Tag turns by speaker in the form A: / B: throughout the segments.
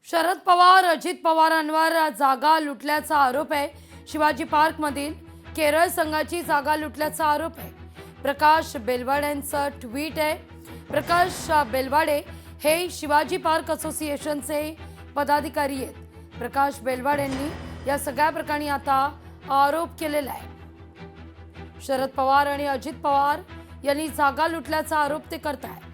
A: शरद पवार अजित पवारांवर जागा लुटल्याचा आरोप आहे। शिवाजी पार्क मधील केरळ संघाची जागा लुटल्याचा आरोप आहे। प्रकाश बेलवाडेंचं ट्विट आहे। प्रकाश बेलवाडे हे शिवाजी पार्क असोसिएशनचे पदाधिकारी आहेत। प्रकाश बेलवाडेंनी या सगळ्या प्रकरणी आता आरोप केलेला आहे। शरद पवार आणि अजित पवार यांनी जागा लुटल्याचा आरोप ते करतायत।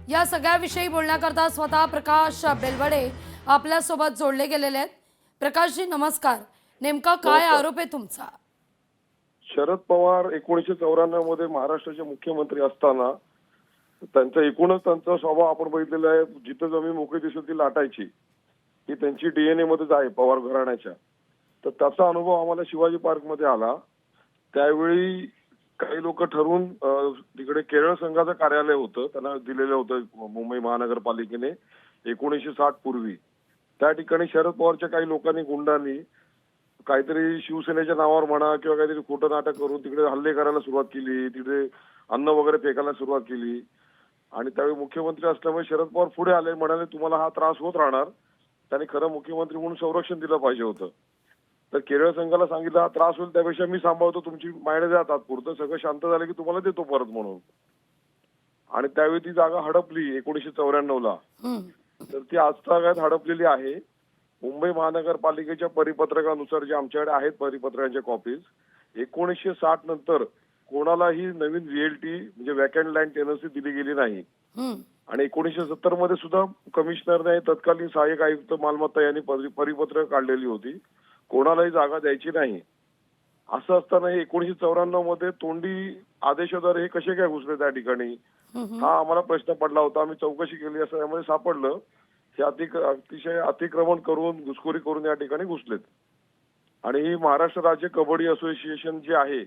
A: या सगळ्याविषयी बोलण्याकरता स्वतः प्रकाश बेलवाडे आपल्या सोबत जोडले गेलेले आहेत। प्रकाशजी नमस्कार, नेमका काय आरोप आहे तुमचा?
B: शरद पवार 1994 मध्ये महाराष्ट्राचे मुख्यमंत्री असताना त्यांचा एकूणच त्यांचा स्वभाव आपण बघितलेला आहे। जिथं जमीन मोकळी दिसेल ती लाटायची, ही त्यांची डीएनए मध्येच आहे पवार घराण्याच्या। तर त्याचा अनुभव आम्हाला शिवाजी पार्क मध्ये आला। त्यावेळी काही लोक ठरवून तिकडे केरळ संघाचं कार्यालय होतं, त्यांना दिलेलं होतं मुंबई महानगरपालिकेने 1960 पूर्वी। त्या ठिकाणी शरद पवारच्या काही लोकांनी, गुंडांनी काहीतरी शिवसेनेच्या नावावर म्हणा किंवा काहीतरी खोटं नाटक करून तिकडे हल्ले करायला सुरुवात केली, तिकडे अन्न वगैरे फेकायला सुरुवात केली। आणि त्यावेळी मुख्यमंत्री असल्यामुळे शरद पवार पुढे आले, म्हणाले तुम्हाला हा त्रास होत राहणार, त्यांनी खरं मुख्यमंत्री म्हणून संरक्षण दिलं पाहिजे होतं। तर केरळ संघाला सांगितलं हा त्रास होईल त्यापेक्षा मी सांभाळतो, तुमची मायने द्या तात्पुरतं, सगळं शांत झालं की तुम्हाला देतो परत म्हणून। आणि त्यावेळी ती जागा हडपली 1994 ला। तर ती आजतागायत हडपलेली आहे। मुंबई महानगरपालिकेच्या परिपत्रकानुसार जे आमच्याकडे आहेत परिपत्रकांच्या कॉपीज, 1960 नंतर कोणालाही नवीन व्हीएलटी म्हणजे वॅकंट लँड टेनन्सी दिली गेली नाही। आणि 1970 मध्ये सुद्धा कमिशनरने, तत्कालीन सहाय्यक आयुक्त मालमत्ता यांनी परिपत्रक काढलेली होती, कोणालाही जागा द्यायची नाही। असं असताना 1994 मध्ये तोंडी आदेशाद्वारे हे कसे काय घुसले त्या ठिकाणी, हा आम्हाला प्रश्न पडला होता। आम्ही चौकशी केली असं यामध्ये सापडलं हे अतिशय अतिक्रमण करून, घुसखोरी करून या ठिकाणी घुसलेत। आणि ही महाराष्ट्र राज्य कबड्डी असोसिएशन जी आहे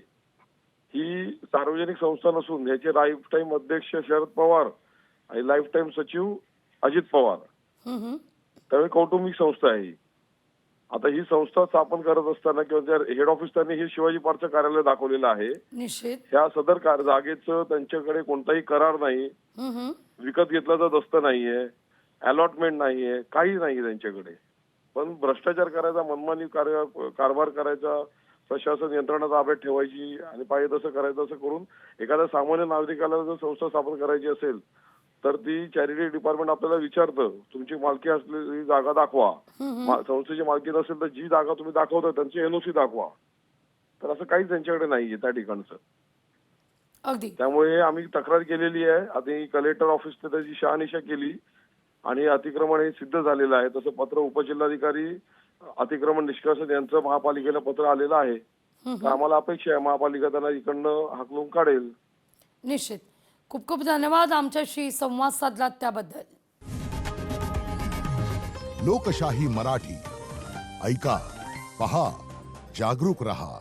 B: ही सार्वजनिक संस्था नसून याचे लाईफ टाईम अध्यक्ष शरद पवार आणि लाईफ टाईम सचिव अजित पवार, त्यामुळे कौटुंबिक संस्था आहे। आता ही संस्था स्थापन करत असताना किंवा हेड ऑफिस त्यांनी हे शिवाजी पार्कचं कार्यालय दाखवलेलं आहे।
A: निश्चित
B: ह्या सदर जागेचं त्यांच्याकडे कोणताही करार नाही, विकत घेतल्याचं दस्त नाहीये, अलॉटमेंट नाहीये, काही नाहीये त्यांच्याकडे। पण भ्रष्टाचार करायचा, मनमानी कारभार करायचा, प्रशासन यंत्रणा ताब्यात ठेवायची आणि पाहिजे तसं करायचं, असं करून एखाद्या सामान्य नागरिकाला जर संस्था स्थापन करायची असेल तर ती चॅरिटी डिपार्टमेंट आपल्याला विचारतं तुमची मालकी असलेली जागा दाखवा। संस्थेची मालकी नसेल तर जी जागा तुम्ही दाखवता त्यांची एनओसी दाखवा। तर असं काहीच त्यांच्याकडे नाहीये त्या ठिकाणचं।
A: अगदी
B: त्यामुळे आम्ही तक्रार केलेली आहे। आधी कलेक्टर ऑफिसने त्याची शहानिशा केली आणि अतिक्रमण हे सिद्ध झालेलं आहे। तसं पत्र उपजिल्हाधिकारी अतिक्रमण निष्कासन यांचं महापालिकेला पत्र आलेलं आहे। तर आम्हाला अपेक्षा आहे महापालिका त्यांना इकडनं हाकलून काढेल।
A: निश्चित, खूप खूप धन्यवाद आमच्याशी संवाद साधलात त्याबद्दल।
C: लोकशाही मराठी ऐका, पहा, जागरूक रहा।